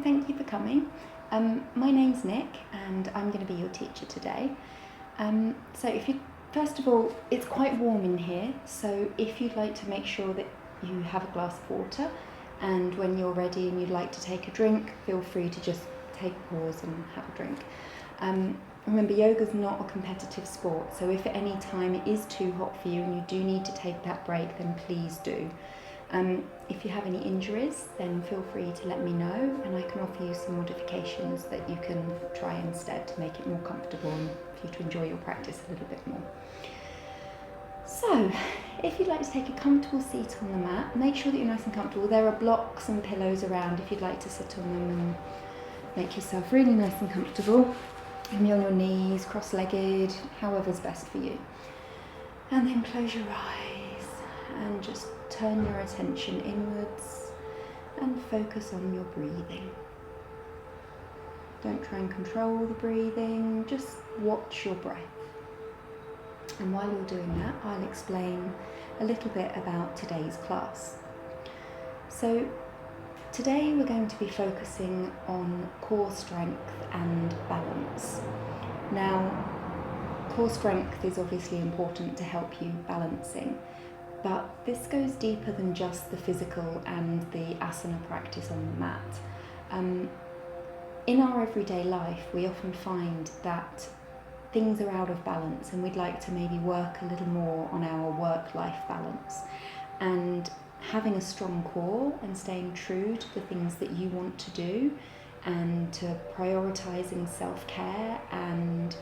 thank you for coming. My name's Nick and I'm going to be your teacher today. First of all, it's quite warm in here, so if you'd like to make sure that you have a glass of water, and when you're ready and you'd like to take a drink, feel free to just take a pause and have a drink. Remember, yoga's not a competitive sport, so if at any time it is too hot for you and you do need to take that break, then please do. If you have any injuries, then feel free to let me know and I can offer you some modifications that you can try instead to make it more comfortable and for you to enjoy your practice a little bit more. So, if you'd like to take a comfortable seat on the mat, make sure that you're nice and comfortable. There are blocks and pillows around if you'd like to sit on them and make yourself really nice and comfortable. Maybe on your knees, cross-legged, however's best for you. And then close your eyes and just turn your attention inwards and focus on your breathing. Don't try and control the breathing, just watch your breath. And while you're doing that, I'll explain a little bit about today's class. So today we're going to be focusing on core strength and balance. Now, core strength is obviously important to help you balancing, but this goes deeper than just the physical and the asana practice on the mat. In our everyday life, we often find that things are out of balance and we'd like to maybe work a little more on our work-life balance. And having a strong core and staying true to the things that you want to do and to prioritising self-care and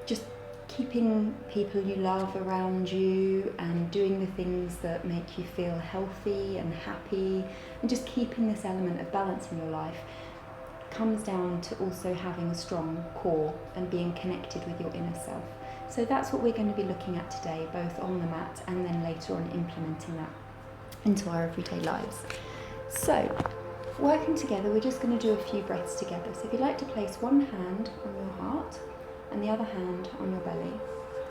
just keeping people you love around you and doing the things that make you feel healthy and happy and just keeping this element of balance in your life comes down to also having a strong core and being connected with your inner self. So that's what we're going to be looking at today, both on the mat and then later on implementing that into our everyday lives. So, working together, we're just going to do a few breaths together. So if you'd like to place one hand on your heart and the other hand on your belly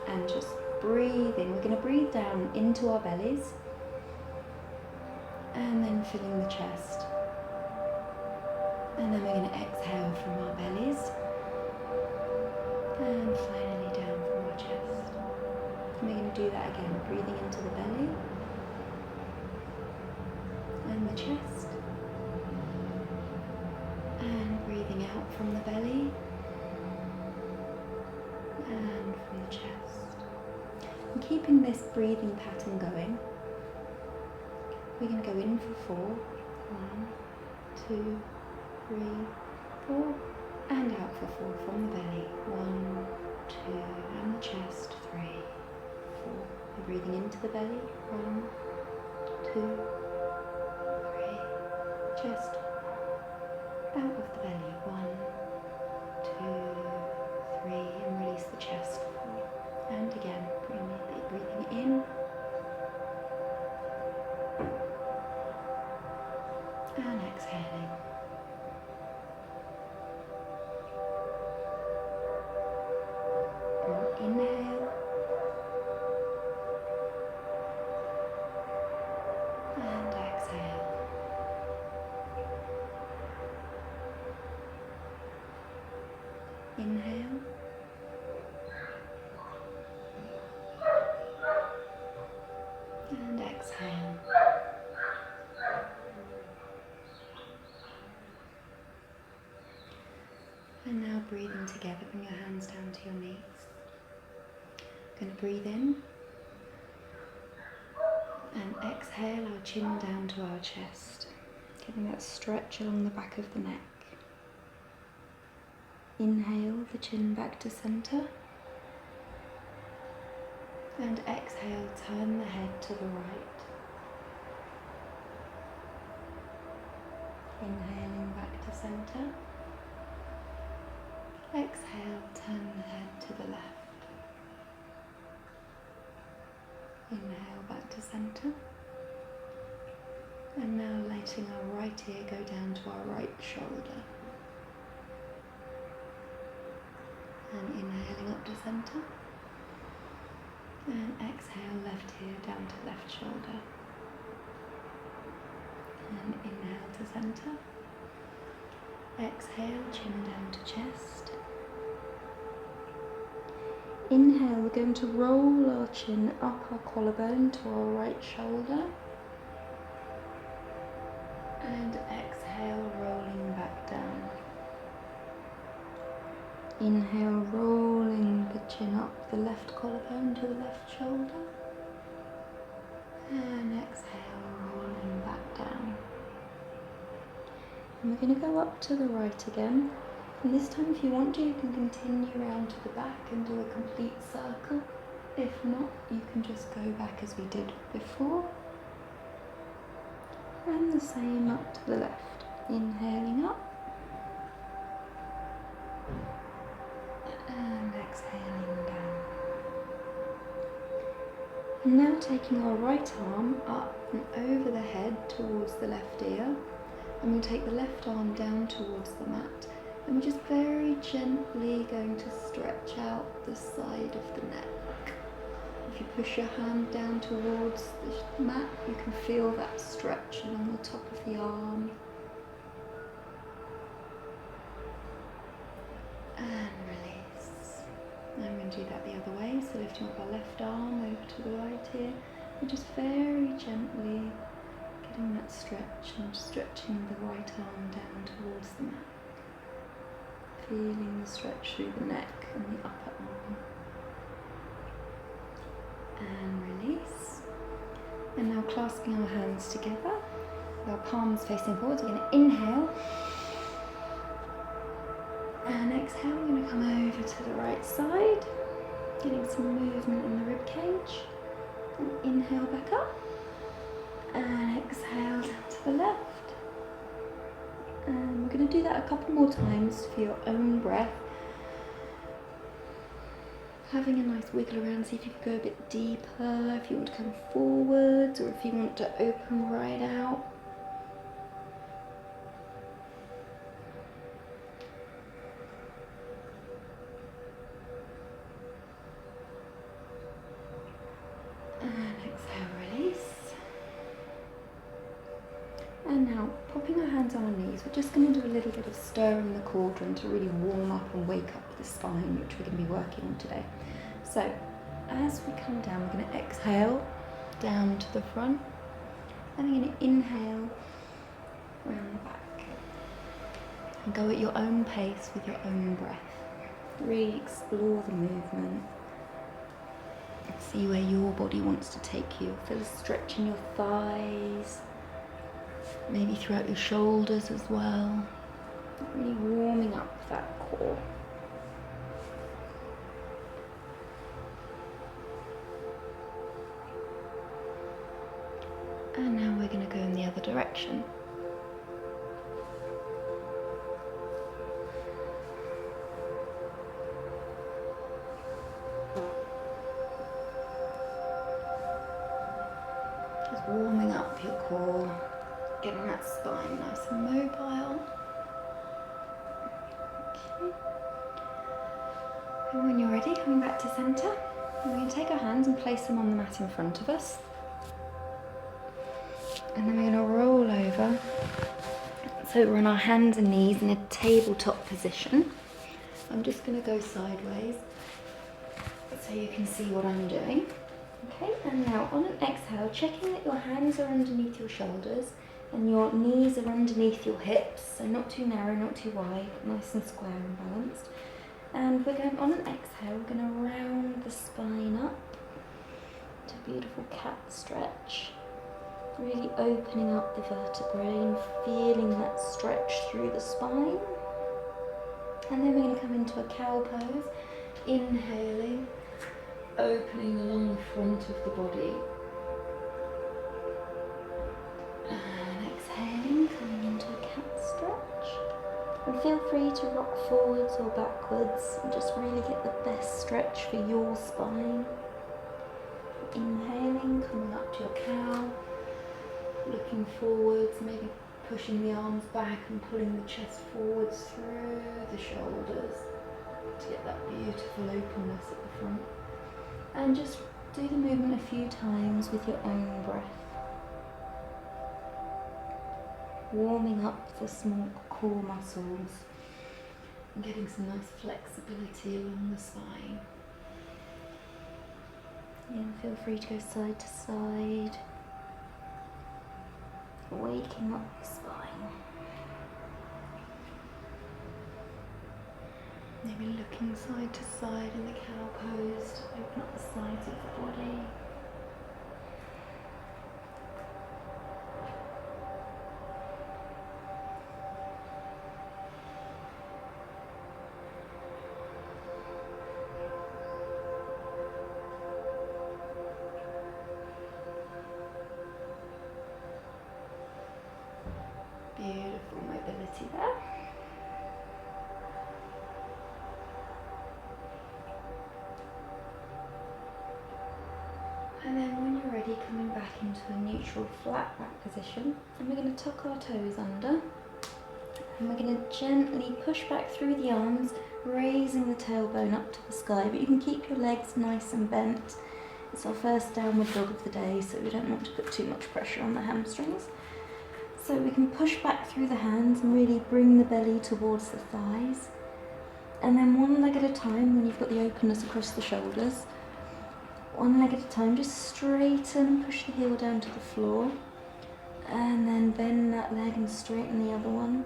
and just breathe in. We're going to breathe down into our bellies and then filling the chest. And then we're going to exhale from our bellies and finally down from our chest. And we're going to do that again, breathing into the belly and the chest and breathing out from the belly and from the chest. And keeping this breathing pattern going, we're going to go in for 4. 1, 2, 3, 4, and out for 4 from the belly. 1, 2, and the chest. 3, 4. You're breathing into the belly. 1, 2, 3. Chest. Out of the belly. 1, 2, 3, and release the chest. 4. And again, breathing in. And exhaling. Inhale and exhale. Inhale and exhale. And now breathing together, bring your hands down to your knees. Going to breathe in and exhale our chin down to our chest, getting that stretch along the back of the neck. Inhale the chin back to centre and exhale, turn the head to the right. Inhaling back to centre. Exhale, turn the head to the left. Inhale back to centre. And now letting our right ear go down to our right shoulder. And inhaling up to centre. And exhale, left ear down to left shoulder. And inhale to centre. Exhale, chin down to chest. Inhale, we're going to roll our chin up our collarbone to our right shoulder. And exhale, rolling back down. Inhale, rolling the chin up the left collarbone to the left shoulder. And exhale, rolling back down. And we're going to go up to the right again. And this time, if you want to, you can continue round to the back and do a complete circle. If not, you can just go back as we did before. And the same up to the left. Inhaling up. And exhaling down. And now taking our right arm up and over the head towards the left ear. And we'll take the left arm down towards the mat. And we're just very gently going to stretch out the side of the neck. If you push your hand down towards the mat, you can feel that stretch along the top of the arm. And release. And I'm going to do that the other way, so lifting up our left arm over to the right here. And just very gently getting that stretch and stretching the right arm down towards the mat. Feeling the stretch through the neck and the upper arm. And release. And now clasping our hands together, with our palms facing forward, we're going to inhale. And exhale, we're going to come over to the right side, getting some movement in the rib cage. And inhale back up. And exhale down to the left. And we're going to do that a couple more times for your own breath. Having a nice wiggle around, see if you can go a bit deeper, if you want to come forwards, or if you want to open right out. And exhale, release. And now, popping our hands on our knees, we're just going to do a little bit of stirring the cauldron to really warm up and wake up the spine, which we're going to be working on today. So, as we come down, we're going to exhale down to the front, and we're going to inhale round the back. And go at your own pace with your own breath. Really explore the movement. And see where your body wants to take you. Feel a stretch in your thighs. Maybe throughout your shoulders as well. Really warming up that core. And now we're going to go in the other direction. Just warming up your core. Getting that spine nice and mobile. Okay. And when you're ready, coming back to centre, we're going to take our hands and place them on the mat in front of us. And then we're going to roll over. So we're on our hands and knees in a tabletop position. I'm just going to go sideways so you can see what I'm doing. Okay, and now on an exhale, checking that your hands are underneath your shoulders and your knees are underneath your hips, so not too narrow, not too wide, nice and square and balanced. And we're going, on an exhale, we're going to round the spine up to a beautiful cat stretch. Really opening up the vertebrae and feeling that stretch through the spine. And then we're going to come into a cow pose, inhaling, opening along the front of the body. Coming into a cat stretch, and feel free to rock forwards or backwards and just really get the best stretch for your spine. Inhaling, coming up to your cow, looking forwards, maybe pushing the arms back and pulling the chest forwards through the shoulders to get that beautiful openness at the front. And just do the movement a few times with your own breath. warming up the small core muscles and getting some nice flexibility along the spine. And feel free to go side to side, waking up the spine. Maybe looking side to side in the cow pose to open up the sides of the body. Beautiful mobility there. And then when you're ready, coming back into a neutral flat back position, and we're going to tuck our toes under, and we're going to gently push back through the arms, raising the tailbone up to the sky, but you can keep your legs nice and bent. It's our first downward dog of the day, so we don't want to put too much pressure on the hamstrings. So we can push back through the hands and really bring the belly towards the thighs. And then one leg at a time, when you've got the openness across the shoulders, one leg at a time, just straighten, push the heel down to the floor, and then bend that leg and straighten the other one.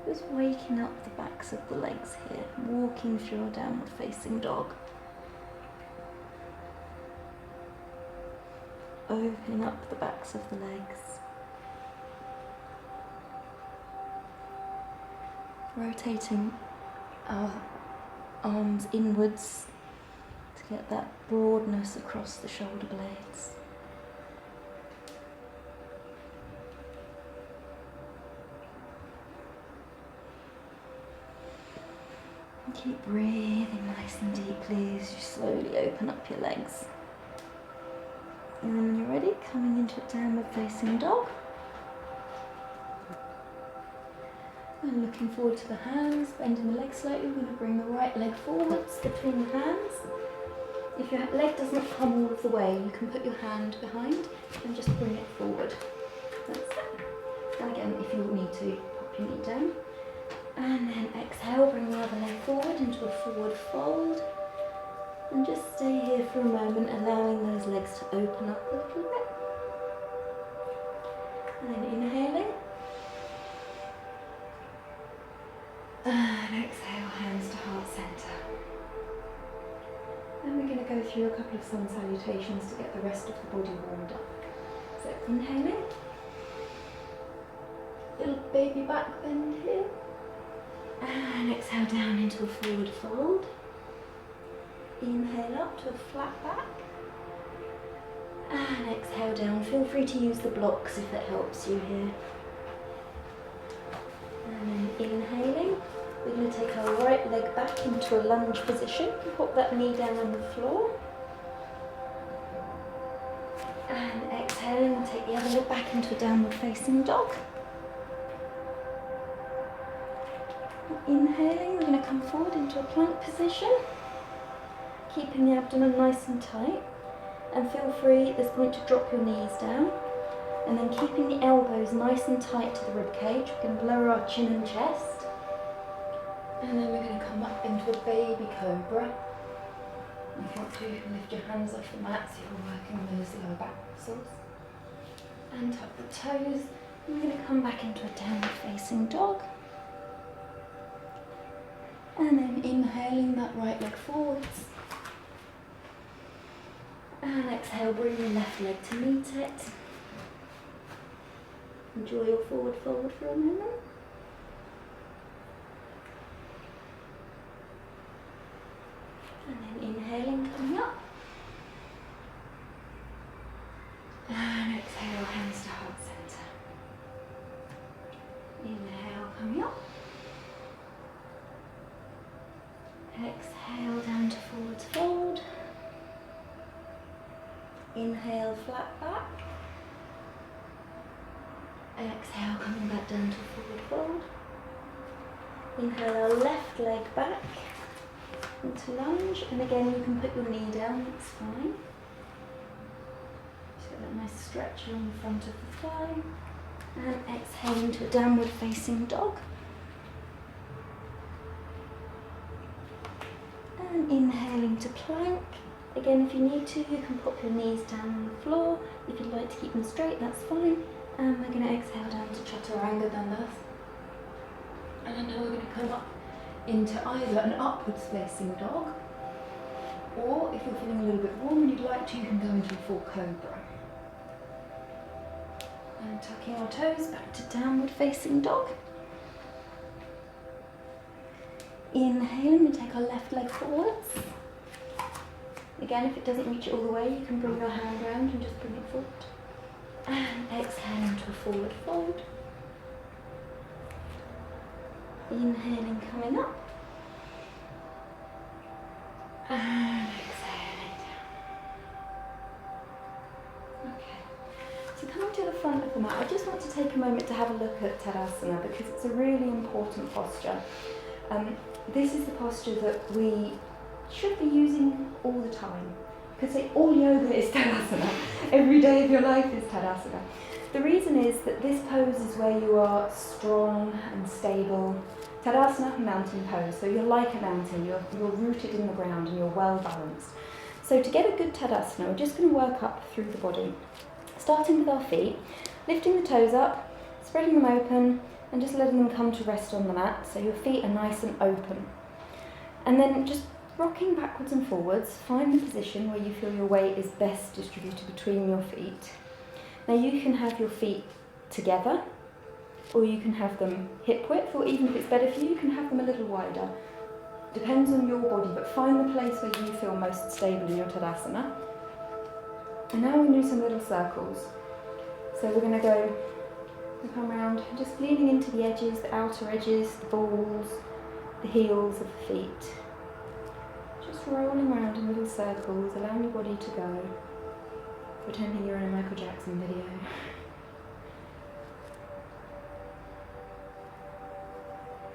Just waking up the backs of the legs here, walking through our downward facing dog. Opening up the backs of the legs. Rotating our arms inwards to get that broadness across the shoulder blades. And keep breathing nice and deeply as you slowly open up your legs. And then when you're ready, coming into a downward facing dog. And looking forward to the hands, bending the legs slightly. We're going to bring the right leg forwards between the hands. If your leg doesn't come all of the way, you can put your hand behind and just bring it forward. That's it. And again, if you need to, pop your knee down. And then exhale, bring the other leg forward into a forward fold. And just stay here for a moment, allowing those legs to open up a little bit. And then inhaling. And exhale, hands to heart centre. And we're going to go through a couple of sun salutations to get the rest of the body warmed up. So inhaling. Little baby back bend here. And exhale down into a forward fold. Inhale up to a flat back. And exhale down. Feel free to use the blocks if it helps you here. And then inhaling. We're going to take our right leg back into a lunge position. Pop that knee down on the floor. And exhaling, and take the other leg back into a downward facing dog. Inhaling, we're going to come forward into a plank position. Keeping the abdomen nice and tight. And feel free at this point to drop your knees down. And then keeping the elbows nice and tight to the rib cage. We can lower our chin and chest. And then we're going to come up into a baby cobra. If you want to, you can lift your hands off the mat so you're working those lower back muscles. And tuck the toes. And we're going to come back into a downward facing dog. And then inhaling that right leg forwards. And exhale, bring your left leg to meet it. Enjoy your forward fold for a moment. And then inhaling, coming up. And exhale, hands to heart centre. Inhale, coming up. Exhale, down to forward fold. Inhale, flat back. Exhale, coming back down to forward fold. Inhale our left leg back into lunge, and again you can put your knee down, that's fine. Just get that nice stretch along the front of the thigh. And exhale into a downward facing dog. And inhaling to plank. Again, if you need to, you can pop your knees down on the floor. If you'd like to keep them straight, that's fine. And we're going to exhale down to Chaturanga Dandasana. And then we're going to come up into either an upwards facing dog, or if you're feeling a little bit warm and you'd like to, you can go into a full cobra. And tucking our toes back to downward facing dog. Inhaling, we take our left leg forwards. Again, if it doesn't reach it all the way, you can bring your hand round and just bring it forward. And exhale into a forward fold. Inhaling, coming up. And exhaling down. Okay. So coming to the front of the mat, I just want to take a moment to have a look at Tadasana because it's a really important posture. This is the posture that we should be using all the time. Because all yoga is Tadasana. Every day of your life is Tadasana. The reason is that this pose is where you are strong and stable. Tadasana, mountain pose. So you're like a mountain, you're rooted in the ground and you're well balanced. So to get a good Tadasana, we're just going to work up through the body. Starting with our feet, lifting the toes up, spreading them open, and just letting them come to rest on the mat so your feet are nice and open. And then just rocking backwards and forwards, find the position where you feel your weight is best distributed between your feet. Now you can have your feet together, or you can have them hip width, or even if it's better for you, you can have them a little wider. Depends on your body, but find the place where you feel most stable in your Tadasana. And now we're going to do some little circles. So we're going to come around, just leaning into the edges, the outer edges, the balls, the heels of the feet. Just rolling around in little circles, allowing your body to go, pretending you're in a Michael Jackson video.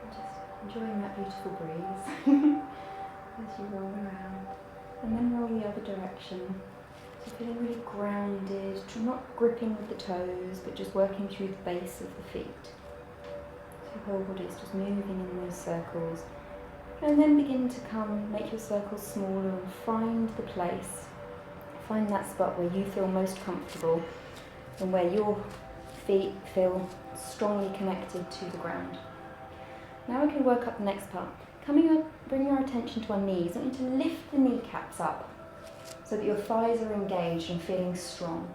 Just enjoying that beautiful breeze as you roll around. And then roll the other direction. So feeling really grounded, not gripping with the toes, but just working through the base of the feet. So your whole body is just moving in those circles. And then begin to make your circles smaller and find the place. Find that spot where you feel most comfortable and where your feet feel strongly connected to the ground. Now we can work up the next part. Coming up, bring your attention to our knees. I want you to lift the kneecaps up so that your thighs are engaged and feeling strong.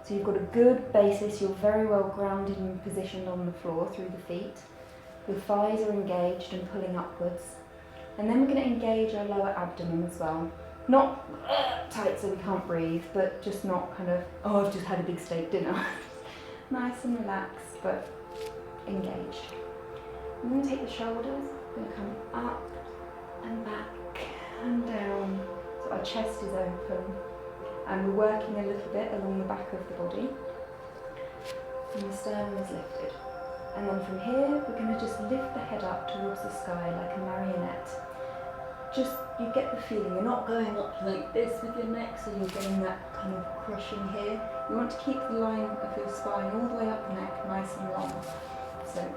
So you've got a good basis, you're very well grounded and positioned on the floor through the feet. Your thighs are engaged and pulling upwards. And then we're going to engage our lower abdomen as well. Not tight so we can't breathe, but just not kind of, oh, I've just had a big steak dinner. Nice and relaxed, but engaged. I'm going to take the shoulders, I'm going to come up and back and down. So our chest is open and we're working a little bit along the back of the body. And the sternum is lifted. And then from here, we're going to just lift the head up towards the sky like a marionette. Just, you get the feeling, you're not going up like this with your neck, so you're getting that kind of crushing here. You want to keep the line of your spine all the way up the neck, nice and long. So,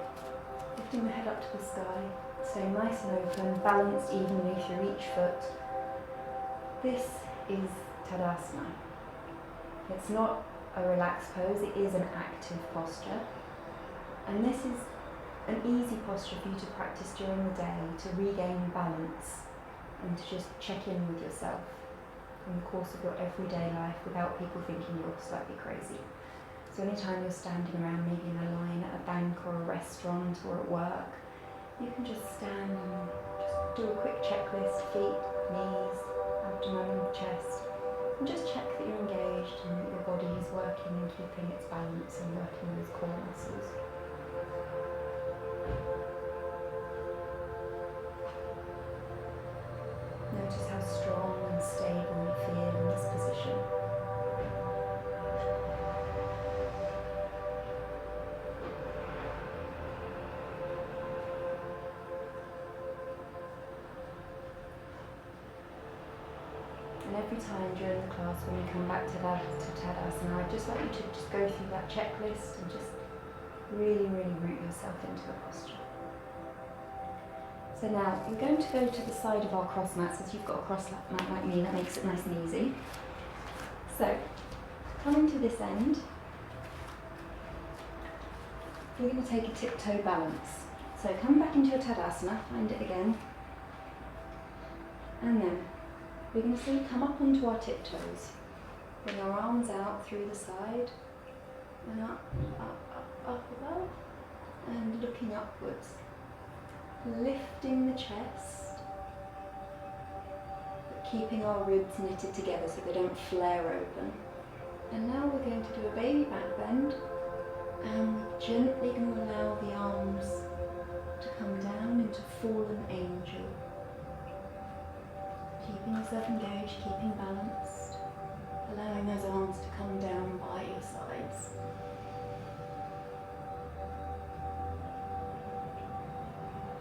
lifting the head up to the sky, staying nice and open, balanced evenly through each foot. This is Tadasana. It's not a relaxed pose, it is an active posture. And this is an easy posture for you to practice during the day to regain balance and to just check in with yourself in the course of your everyday life without people thinking you're slightly crazy. So anytime you're standing around, maybe in a line at a bank or a restaurant or at work, you can just stand and just do a quick checklist, feet, knees, abdomen, chest, and just check that you're engaged and that your body is working and keeping its balance and working those core muscles. Notice how strong and stable you feel in this position. And every time during the class when we come back to Tadasana, I'd just like you to just go through that checklist and just Really, really root yourself into the posture. So now I'm going to go to the side of our cross mats, as you've got a cross mat like me, that makes it nice and easy. So, coming to this end, we're going to take a tiptoe balance. So come back into your Tadasana, find it again, and then we're going to come up onto our tiptoes. Bring our arms out through the side, and up, up above, and looking upwards. Lifting the chest, but keeping our ribs knitted together so they don't flare open. And now we're going to do a baby back bend, and we're gently going to allow the arms to come down into fallen angel. Keeping yourself engaged, keeping balanced, allowing those arms to come down by your sides.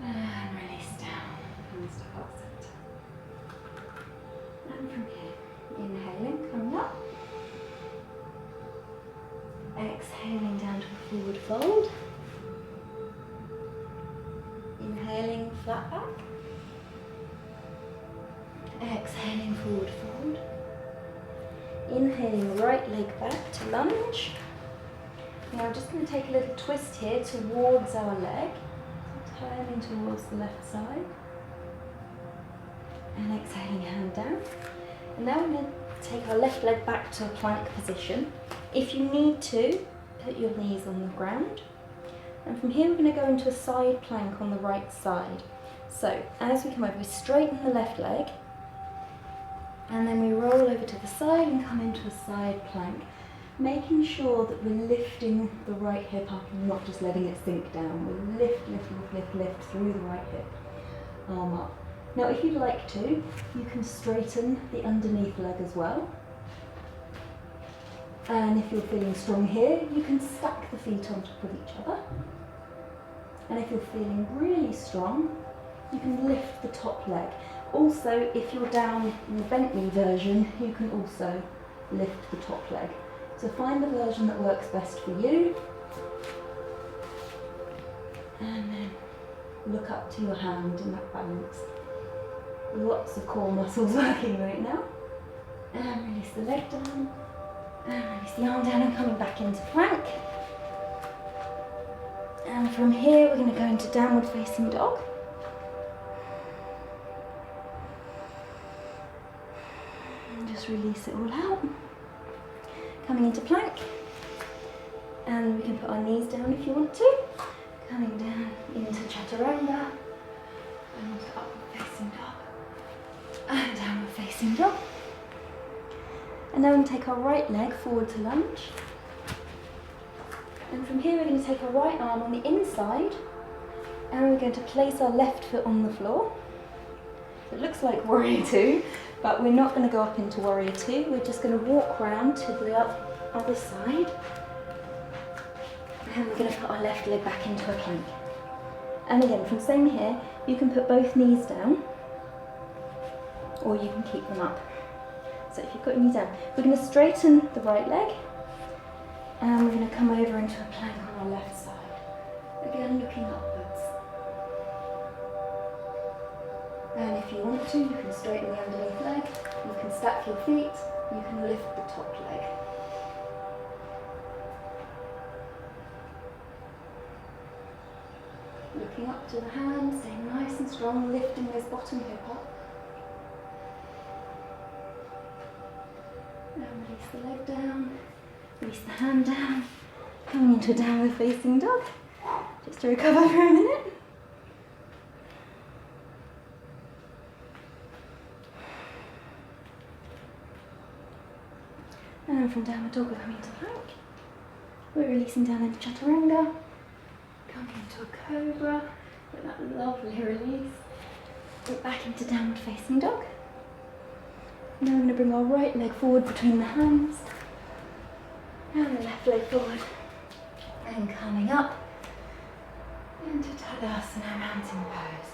And release down, hands to heart center. And from here, inhaling, coming up. Exhaling down to a forward fold. Inhaling, flat back. Exhaling, forward fold. Inhaling, right leg back to lunge. Now I'm just going to take a little twist here towards our leg. Turning towards the left side. And exhaling, hand down. And now we're going to take our left leg back to a plank position. If you need to, put your knees on the ground. And from here we're going to go into a side plank on the right side. So as we come over, we straighten the left leg. And then we roll over to the side and come into a side plank. Making sure that we're lifting the right hip up and not just letting it sink down. We lift, lift, lift, lift, lift through the right hip. Arm up. Now if you'd like to, you can straighten the underneath leg as well. And if you're feeling strong here, you can stack the feet on top of each other. And if you're feeling really strong, you can lift the top leg. Also, if you're down in the bent knee version, you can also lift the top leg. So find the version that works best for you. And then look up to your hand in that balance. Lots of core muscles working right now. And release the leg down. And release the arm down and coming back into plank. And from here we're going to go into downward facing dog. And just release it all out. Coming into plank, and we can put our knees down if you want to. Coming down into chaturanga, and upward facing dog, and downward facing dog. And now we're going to take our right leg forward to lunge. And from here we're going to take our right arm on the inside, and we're going to place our left foot on the floor. So it looks like warrior two. But we're not going to go up into warrior two, we're just going to walk round to the other side. And we're going to put our left leg back into a plank. And again, from same here, you can put both knees down, or you can keep them up. So if you've got your knees down, we're going to straighten the right leg, and we're going to come over into a plank on our left side. Again, looking upwards. And if you want to, you can straighten the underneath leg, you can stack your feet, you can lift the top leg. Looking up to the hand, staying nice and strong, lifting this bottom hip up. And release the leg down, release the hand down, coming into a downward facing dog, just to recover for a minute. And from downward dog, we're coming into plank. We're releasing down into chaturanga. Coming into a cobra with that lovely release. We're back into downward facing dog. Now we're going to bring our right leg forward between the hands. And the left leg forward. And coming up into Tadasana mountain pose.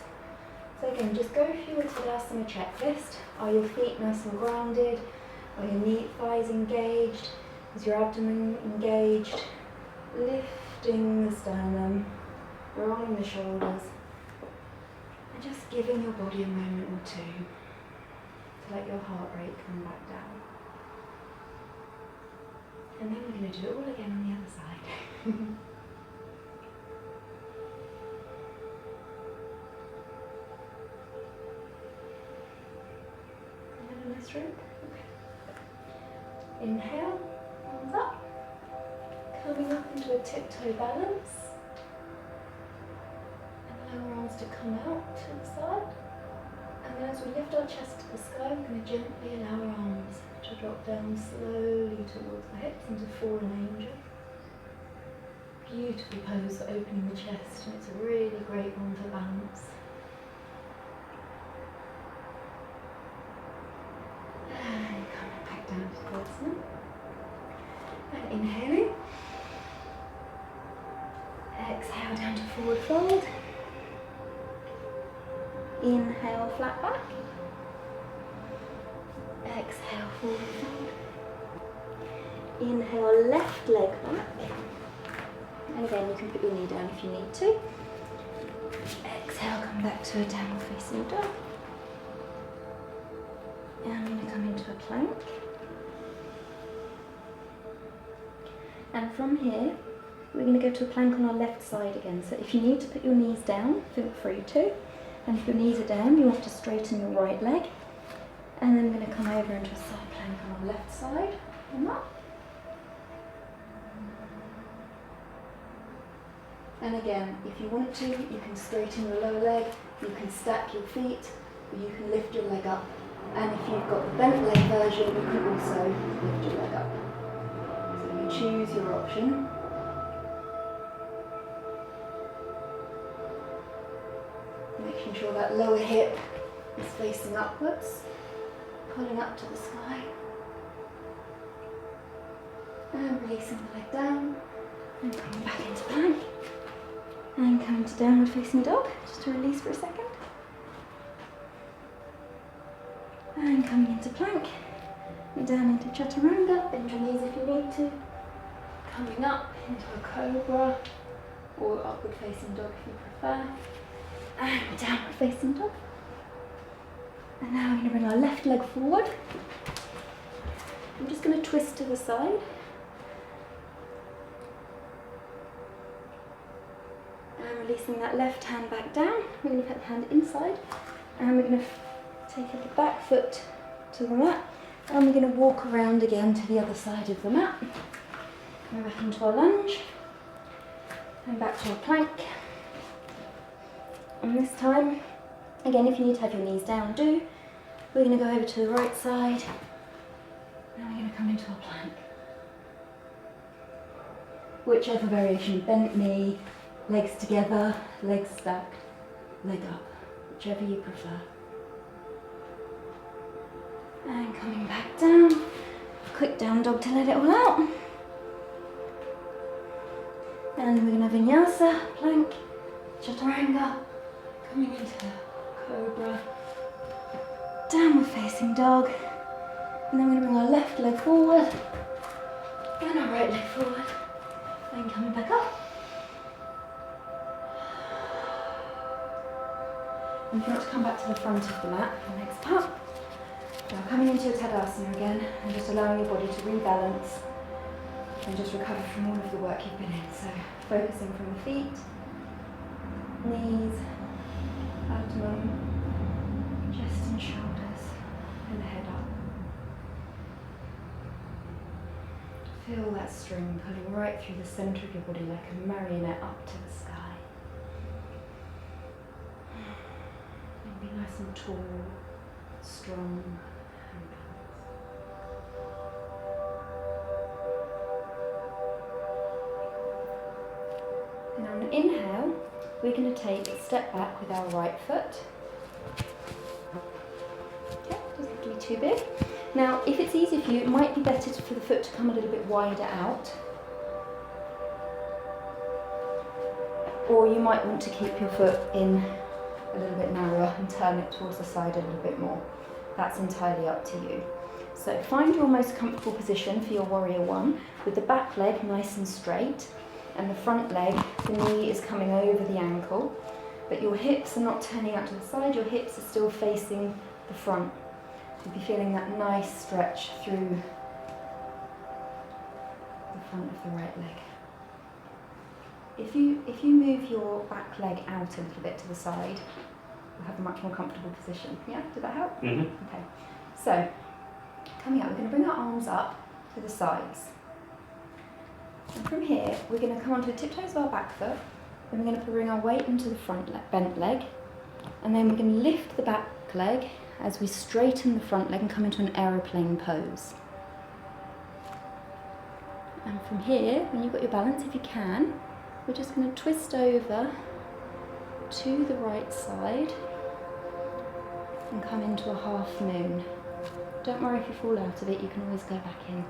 So again, just go through your Tadasana checklist. Are your feet nice and grounded? Are your thighs engaged? Is your abdomen engaged? Lift lifting the sternum, rolling the shoulders, and just giving your body a moment or two to let your heart rate come back down. And then we're going to do it all again on the other side. Another nice drink. Inhale, arms up. Coming up into a tiptoe balance. And lower arms to come out to the side. And then as we lift our chest to the sky, we're going to gently allow our arms to drop down slowly towards the hips into fallen angel. Beautiful pose for opening the chest, and it's a really great one for balance. And coming back down to Vinyasa. And inhaling. Exhale down to forward fold. Inhale, flat back. Exhale, forward fold. Inhale, left leg back. And again, you can put your knee down if you need to. Exhale, come back to a downward facing dog. And I'm going to come into a plank. And from here, we're going to go to a plank on our left side again. So if you need to put your knees down, feel free to. And if your knees are down, you want to straighten your right leg. And then we're going to come over into a side plank on our left side. And up. And again, if you want to, you can straighten your lower leg, you can stack your feet, or you can lift your leg up. And if you've got the bent leg version, you can also lift your leg up. So you choose your option. Making sure that lower hip is facing upwards, pulling up to the sky. And releasing the leg down, and coming back into plank. And coming to downward facing dog, just to release for a second. And coming into plank. And down into chaturanga, bend your knees if you need to. Coming up into a cobra, or upward facing dog if you prefer. And downward facing dog. And now we're going to bring our left leg forward. I'm just going to twist to the side. And releasing that left hand back down. We're going to put the hand inside. And we're going to take the back foot to the mat. And we're going to walk around again to the other side of the mat. Go back into our lunge. And back to our plank. And this time, again, if you need to have your knees down, do. We're going to go over to the right side. Now we're going to come into our plank. Whichever variation, bent knee, legs together, legs stacked, leg up, whichever you prefer. And coming back down, quick down dog to let it all out. And we're going to Vinyasa, plank, chaturanga, coming into cobra, downward facing dog. And then we're going to bring our left leg forward, and our right leg forward, and coming back up. And if you want to come back to the front of the mat for the next part. Now coming into your Tadasana again, and just allowing your body to rebalance and just recover from all of the work you've been in. So focusing from the feet, knees, abdomen, chest and shoulders, and the head up. Feel that string pulling right through the centre of your body like a marionette up to the sky. And be nice and tall, strong, and balanced. And on an inhale, we're going to take a step back with our right foot. Okay, doesn't have to be too big. Now, if it's easy for you, it might be better for the foot to come a little bit wider out. Or you might want to keep your foot in a little bit narrower and turn it towards the side a little bit more. That's entirely up to you. So find your most comfortable position for your warrior one, with the back leg nice and straight. and the front leg, the knee is coming over the ankle, but your hips are not turning out to the side, your hips are still facing the front. You'll be feeling that nice stretch through the front of the right leg. If you move your back leg out a little bit to the side, you'll have a much more comfortable position. Yeah, did that help? Mm-hmm. Okay, so coming up, we're going to bring our arms up to the sides. And from here, we're going to come onto the tiptoes of our back foot, then we're going to bring our weight into the front bent leg, and then we're going to lift the back leg as we straighten the front leg and come into an aeroplane pose. And from here, when you've got your balance, if you can, we're just going to twist over to the right side and come into a half moon. Don't worry if you fall out of it, you can always go back in.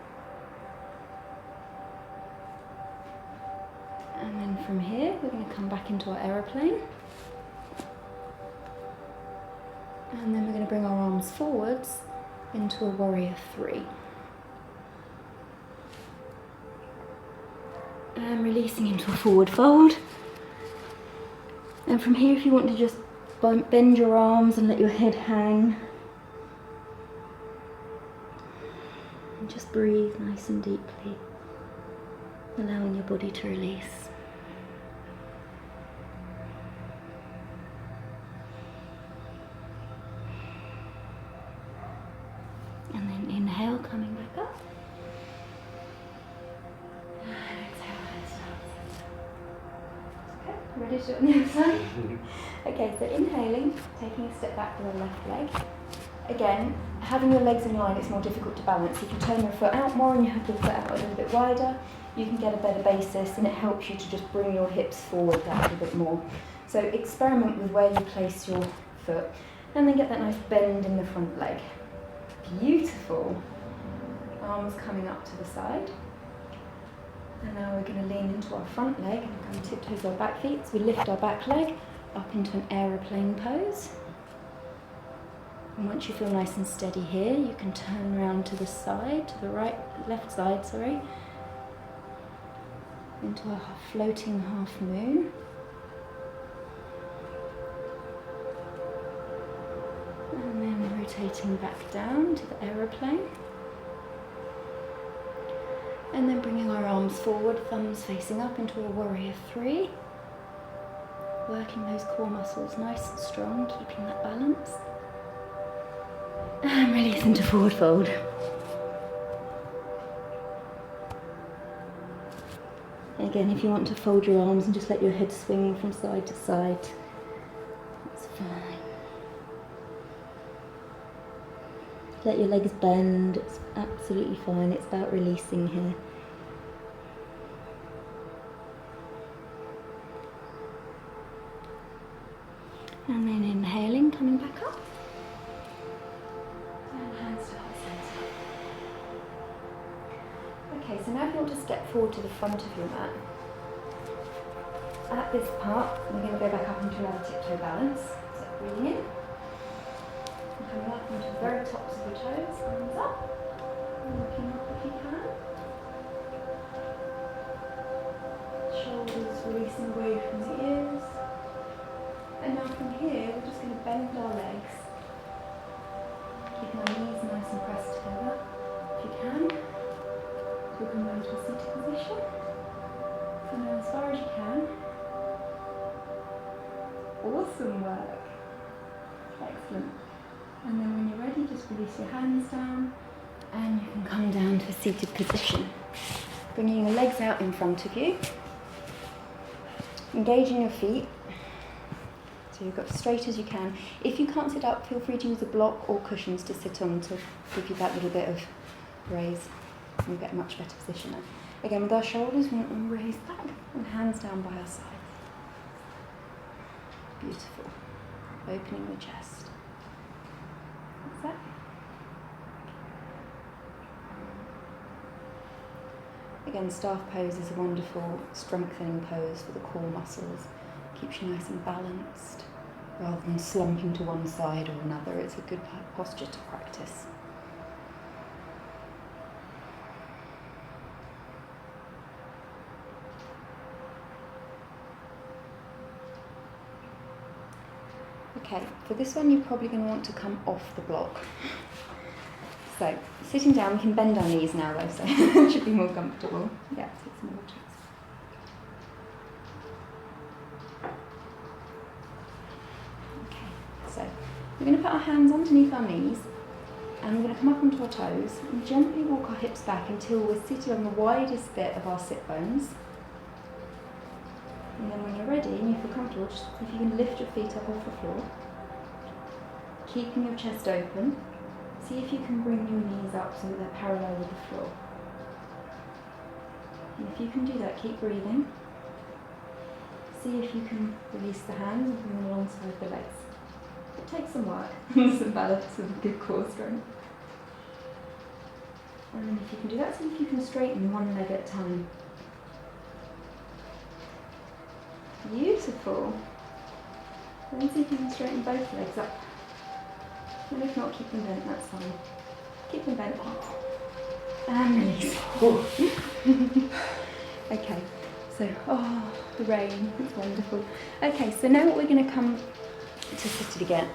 And then from here, we're going to come back into our aeroplane. And then we're going to bring our arms forwards into a warrior three. And releasing into a forward fold. And from here, if you want to just bend your arms and let your head hang. And just breathe nice and deeply, allowing your body to release. And then inhale, coming back up. And exhale, hands down. Okay, ready to do it on the other side? Okay, so inhaling, taking a step back with the left leg. Again, having your legs in line, it's more difficult to balance. If you turn your foot out more and you have your foot out a little bit wider, you can get a better basis, and it helps you to just bring your hips forward that little bit more. So experiment with where you place your foot, and then get that nice bend in the front leg. Beautiful. Arms coming up to the side. And now we're going to lean into our front leg and come tiptoes our back feet. So we lift our back leg up into an aeroplane pose. And once you feel nice and steady here, you can turn around to the side, to the left side, sorry, into a floating half moon. And then rotating back down to the aeroplane. And then bringing our arms forward, thumbs facing up into a warrior three. Working those core muscles nice and strong, keeping that balance. And release into forward fold. Again, if you want to fold your arms and just let your head swing from side to side, that's fine. Let your legs bend, it's absolutely fine. It's about releasing here. And then inhaling, coming back up. And hands to heart center. Okay, so now if you want to step forward to the front of your mat, at this part, we're going to go back up into another tiptoe balance. So breathing in. And coming up into the very tops of your toes, arms up. And looking up if you can. Shoulders releasing away from the ears. And now from here, we're just going to bend our legs, keeping our knees nice and pressed together. If you can, so we can go into a seated position. So now as far as you can. Awesome work. Excellent. And then when you're ready, just release your hands down, and you can come down to a seated position. Bringing your legs out in front of you, engaging your feet. So you've got as straight as you can. If you can't sit up, feel free to use a block or cushions to sit on to give you that little bit of raise. And you'll get a much better position then. Again, with our shoulders, we want them raised back and hands down by our sides. Beautiful. Opening the chest. That's that. Again, staff pose is a wonderful strengthening pose for the core muscles. Keeps you nice and balanced rather than slumping to one side or another. It's a good posture to practice. Okay, for this one you're probably going to want to come off the block. So, sitting down, we can bend our knees now though, so it should be more comfortable. Yeah, take some more checks. Okay, so we're going to put our hands underneath our knees and we're going to come up onto our toes and gently walk our hips back until we're seated on the widest bit of our sit bones. And then when you're ready and you feel comfortable, just if you can lift your feet up off the floor, keeping your chest open. See if you can bring your knees up so that they're parallel with the floor. And if you can do that, keep breathing. See if you can release the hands and bring them alongside the legs. It takes some work, some balance and good core strength. And then if you can do that, see if you can straighten one leg at a time. Beautiful. Then see if you can straighten both legs up. And if not, keep them bent, that's fine. Keep them bent. And release. Okay, so, the rain, it's wonderful. Okay, so now we're going to come to seated again,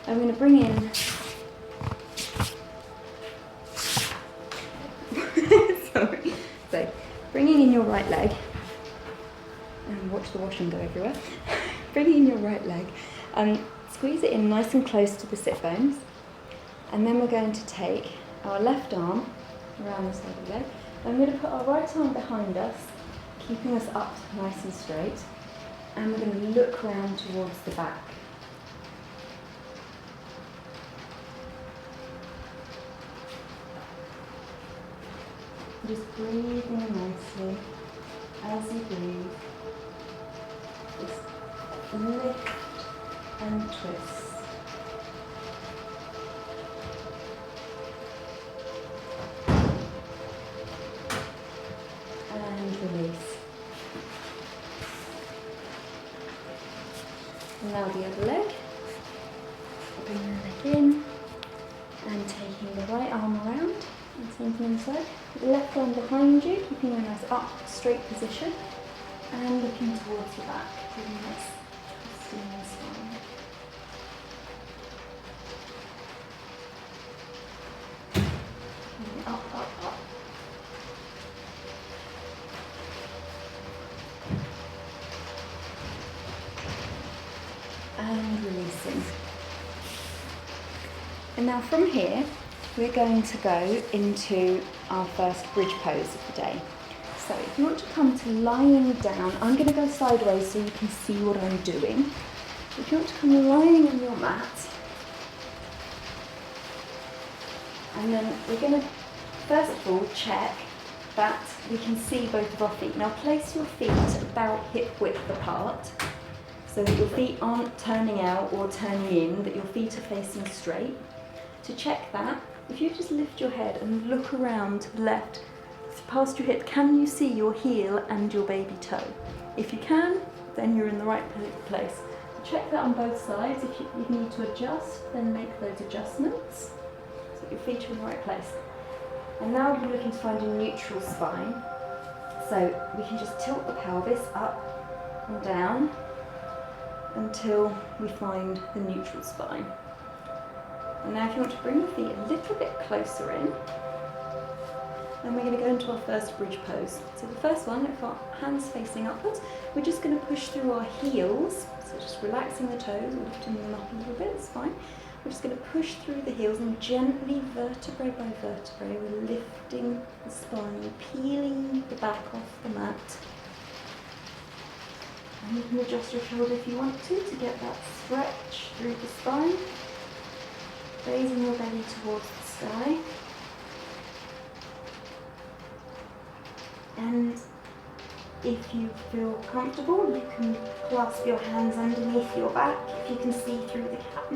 and we're going to bring in, sorry, so bringing in your right leg, and watch the washing go everywhere, bringing in your right leg, squeeze it in nice and close to the sit bones, and then we're going to take our left arm around the side of the leg, and we're going to put our right arm behind us, keeping us up nice and straight, and we're going to look round towards the back. Just breathing nicely as you breathe. Just lift and twist. And release. And now the other leg. Bring the leg in and taking the right arm around and something inside. The left arm behind you, keeping a nice up, straight position and looking towards the back. Giving nice twisting in the spine. And up, up, up. And releasing. And now from here, we're going to go into our first bridge pose of the day. So if you want to come to lying down, I'm going to go sideways so you can see what I'm doing. If you want to come lying on your mat, and then we're going to first of all check that we can see both of our feet. Now place your feet about hip width apart so that your feet aren't turning out or turning in, that your feet are facing straight. To check that, if you just lift your head and look around to the left, past your hip, can you see your heel and your baby toe? If you can, then you're in the right place. Check that on both sides. If you need to adjust, then make those adjustments so that your feet are in the right place. And now we're looking to find a neutral spine. So we can just tilt the pelvis up and down until we find the neutral spine. And now if you want to bring your feet a little bit closer in, and we're going to go into our first bridge pose. So the first one, if our hands facing upwards, we're just going to push through our heels, so just relaxing the toes or lifting them up a little bit, it's fine. We're just going to push through the heels and gently, vertebrae by vertebrae, we're lifting the spine, peeling the back off the mat. And you can adjust your shoulder if you want to get that stretch through the spine. Raising your belly towards the sky. And if you feel comfortable, you can clasp your hands underneath your back if you can see through the cap.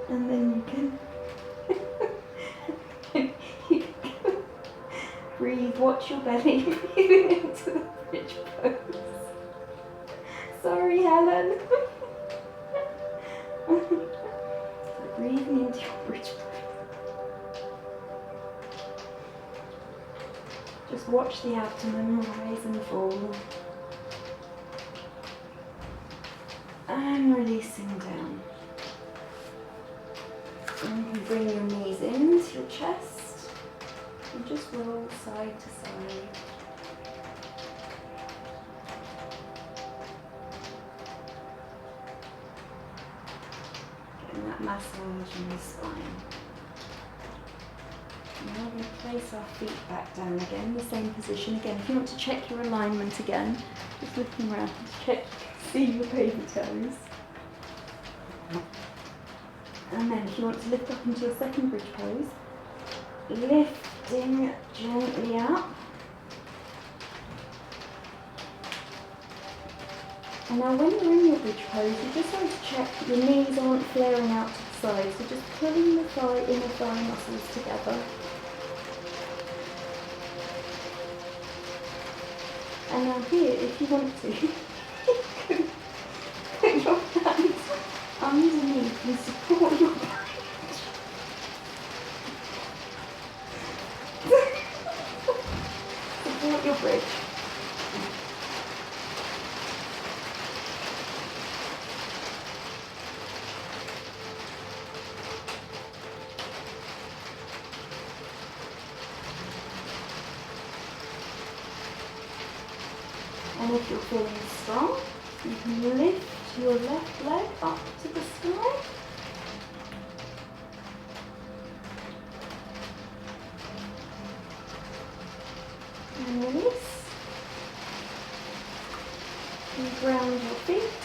And then you can breathe, watch your belly breathing into the bridge pose. Sorry, Helen. Breathing into your bridge pose. Just watch the abdomen rise and fall. And And releasing down. And you can bring your knees into your chest and just roll side to side. Getting that massage in the spine. Now we're going to place our feet back down again, the same position again. If you want to check your alignment again, just looking around to check you can see your baby toes. And then if you want to lift up into your second bridge pose, lifting gently up. And now when you're in your bridge pose, you just want to check that your knees aren't flaring out to the side, so just pulling the inner thigh muscles together. And now here, if you want to, you can put your hands underneath and support your bridge. Support your bridge. And if you're feeling strong, you can lift your left leg up to the sky. And release. And ground your feet.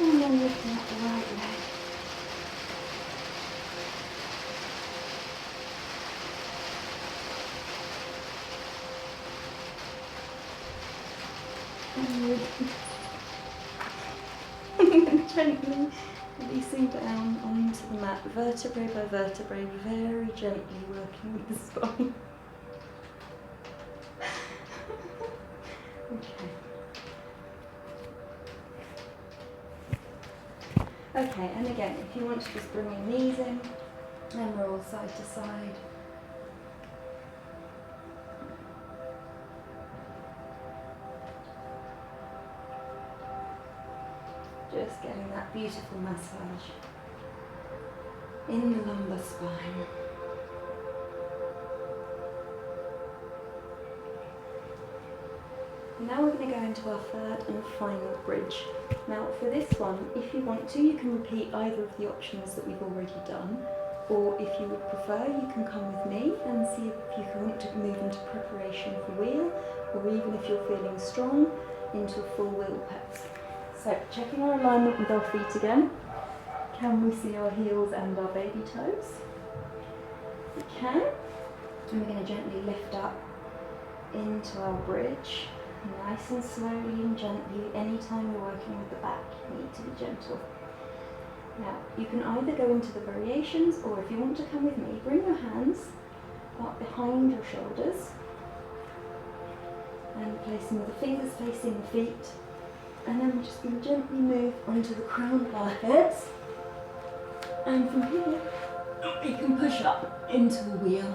And then lifting up the right leg. And then gently releasing down onto the mat, vertebrae by vertebrae, very gently working with the spine. Okay, and again, if you want to just bring your knees in and roll side to side. Just getting that beautiful massage in the lumbar spine. Now we're going to go into our third and final bridge. Now for this one, if you want to, you can repeat either of the options that we've already done, or if you would prefer, you can come with me and see if you want to move into preparation for wheel, or even if you're feeling strong, into a full wheel pose. So checking our alignment with our feet again. Can we see our heels and our baby toes? We can. And we're going to gently lift up into our bridge. Nice and slowly and gently. Anytime you're working with the back, you need to be gentle. Now, you can either go into the variations, or if you want to come with me, bring your hands up behind your shoulders and place them with the fingers facing the feet. And then we're just going to gently move onto the crown of our heads. And from here, you can push up into a wheel.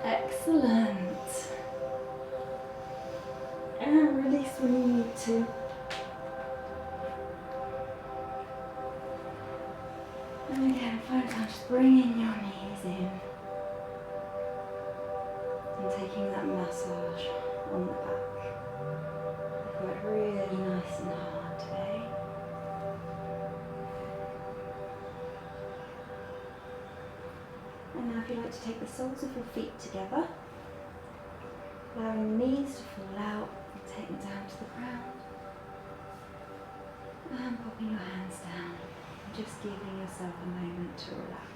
Excellent. And release when you need to. And again, find time just bringing your knees in. And taking that massage on the back. We've worked really nice and hard today. And now if you'd like to take the soles of your feet together, allowing the knees to fall out and take them down to the ground. And popping your hands down, and just giving yourself a moment to relax.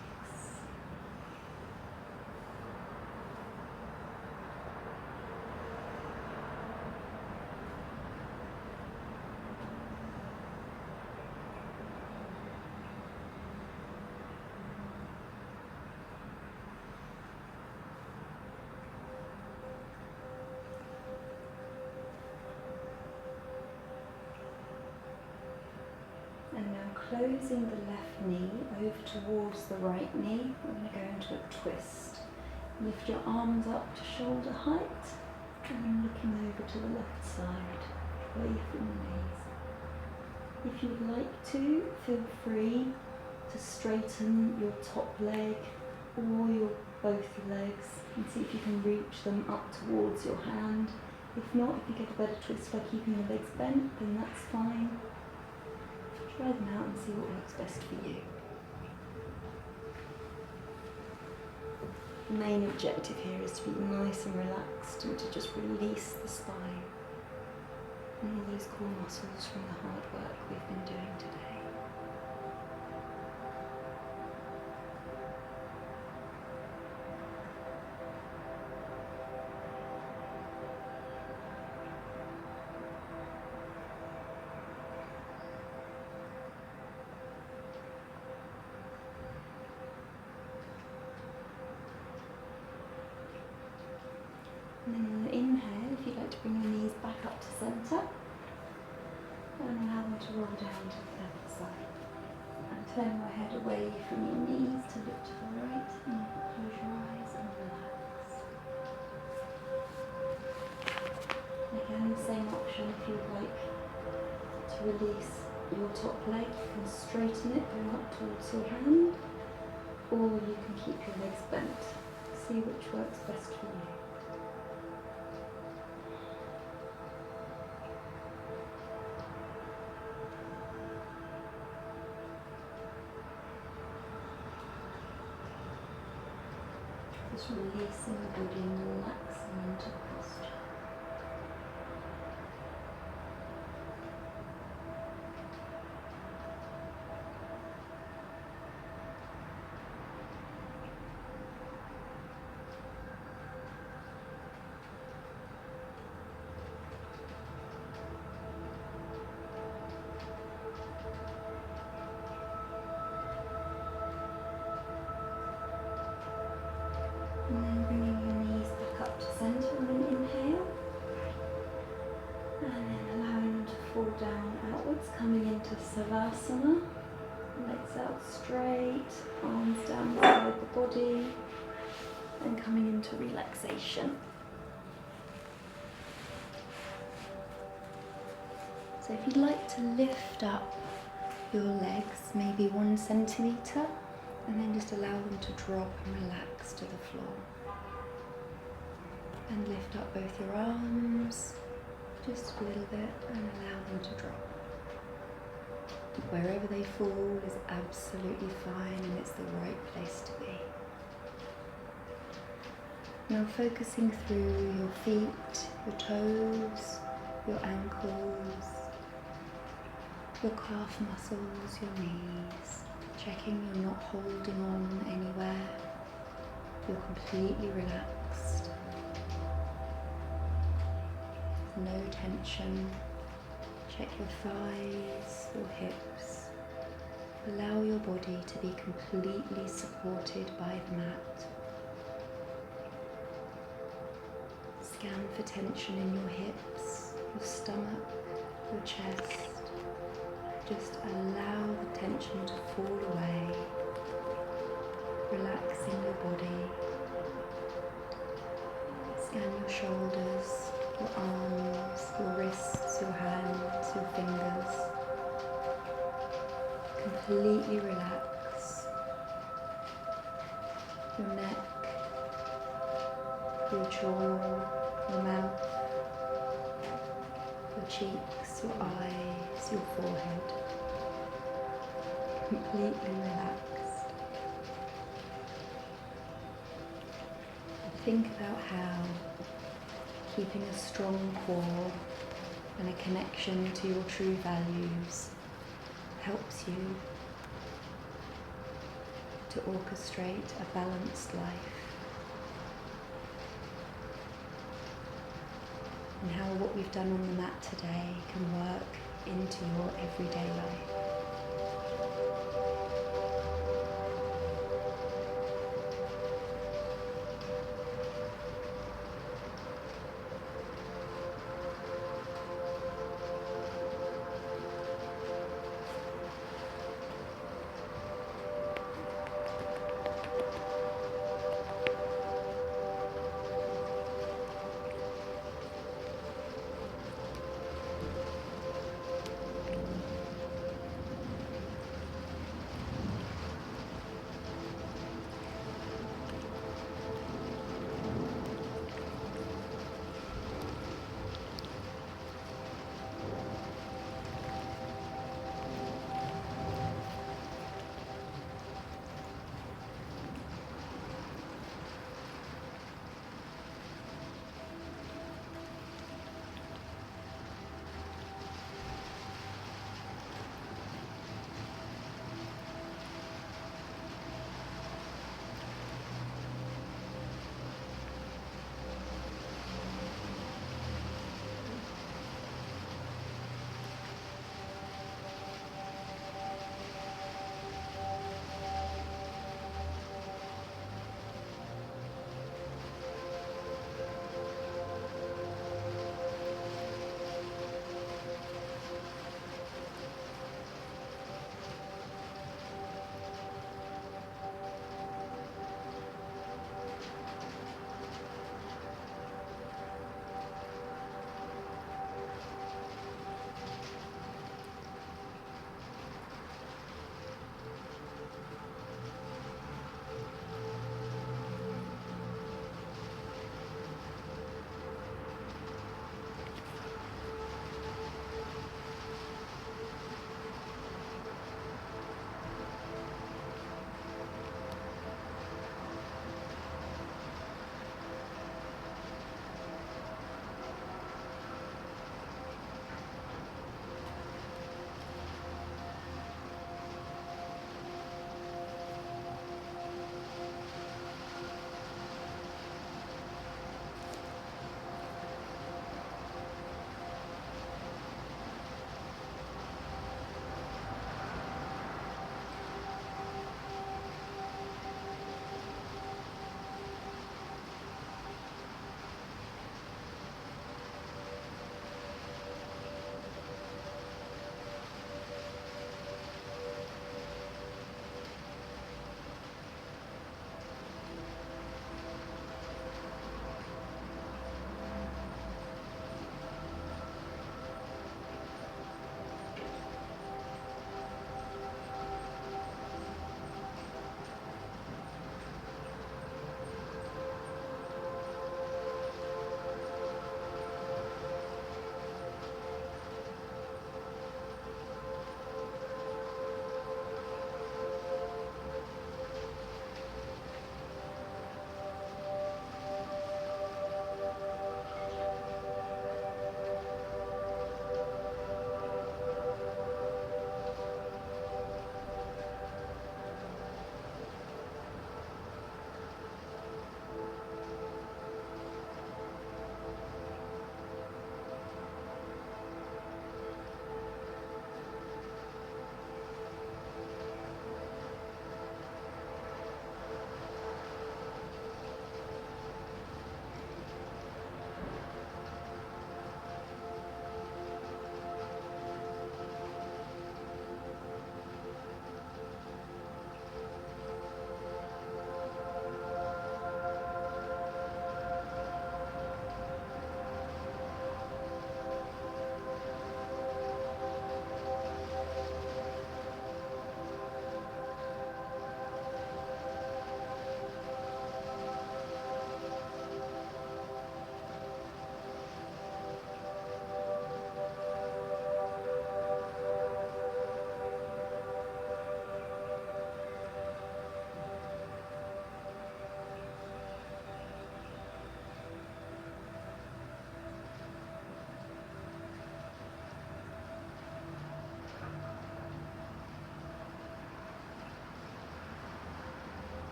And now closing the left knee over towards the right knee, we're going to go into a twist. Lift your arms up to shoulder height and then looking over to the left side. away from the knees. If you'd like to, feel free to straighten your top leg or both your legs and see if you can reach them up towards your hand. If not, if you get a better twist by keeping the legs bent, then that's fine. Try them out and see what works best for you. The main objective here is to be nice and relaxed and to just release the spine and all those core muscles from the hard work we've been doing today. And then on the inhale, if you'd like to bring your knees back up to centre, and allow them to roll down to the other side. And turn your head away from your knees to look to the right, and close your eyes and relax. Again, the same option if you'd like to release your top leg, you can straighten it, bring up towards your hand, or you can keep your legs bent. See which works best for you. Just releasing the body and relaxing into the posture. And then bringing your knees back up to centre on an inhale. And then allowing them to fall down outwards, coming into Savasana. Legs out straight, arms down beside the body. And coming into relaxation. So if you'd like to lift up your legs, maybe 1 centimetre, and then just allow them to drop and relax to the floor. And lift up both your arms, just a little bit, and allow them to drop. Wherever they fall is absolutely fine, and it's the right place to be. Now focusing through your feet, your toes, your ankles, your calf muscles, your knees. Checking you're not holding on anywhere, you're completely relaxed, no tension. Check your thighs, your hips. Allow your body to be completely supported by the mat. Scan for tension in your hips, your stomach, your chest. Just allow the tension to fall away, relaxing your body. Scan your shoulders, your arms, your wrists, your hands, your fingers. Completely relax. Your neck, your jaw, your mouth, your cheeks, your eyes, your forehead. Completely relaxed. And think about how keeping a strong core and a connection to your true values helps you to orchestrate a balanced life. And how what we've done on the mat today can work into your everyday life.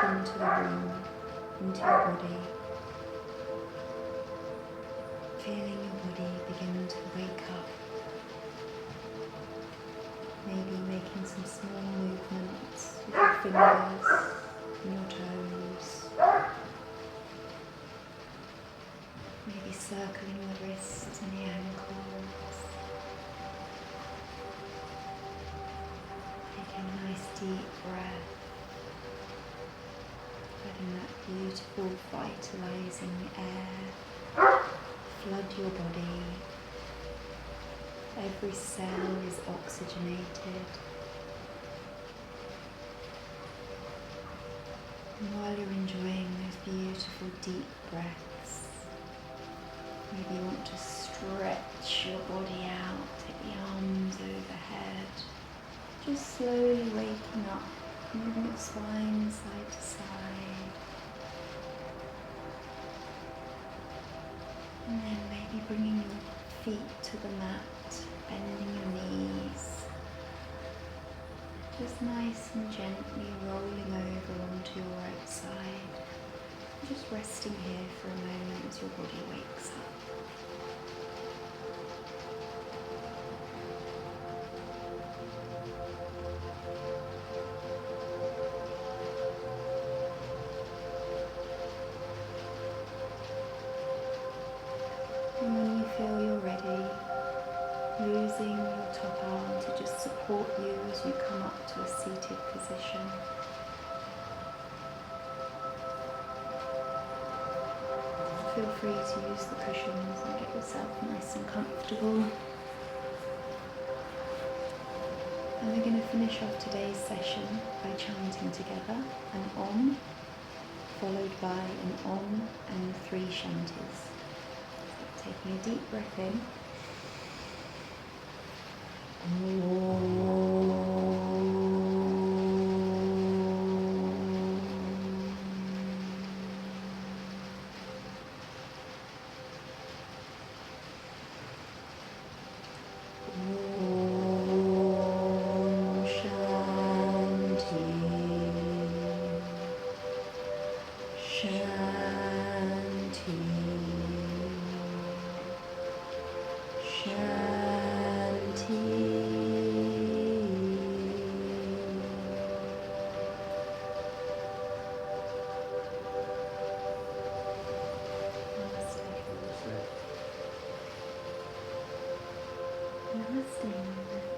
back into the room, into your body, feeling your body begin to wake up, maybe making some small movements with your fingers and your toes, maybe circling the wrists and the ankles, taking a nice deep breath, letting that beautiful vitalizing air flood your body. Every cell is oxygenated. And while you're enjoying those beautiful deep breaths, maybe you want to stretch your body out, take the arms overhead, just slowly waking up, moving your spine side to side. And then maybe bringing your feet to the mat, bending your knees. Just nice and gently rolling over onto your right side. Just resting here for a moment as your body wakes up. And when you feel you're ready, using your top arm to just support you as you come up to a seated position. Feel free to use the cushions and get yourself nice and comfortable. And we're going to finish off today's session by chanting together an Om, followed by an Om and 3 shanties. Taking a deep breath in. Namaste.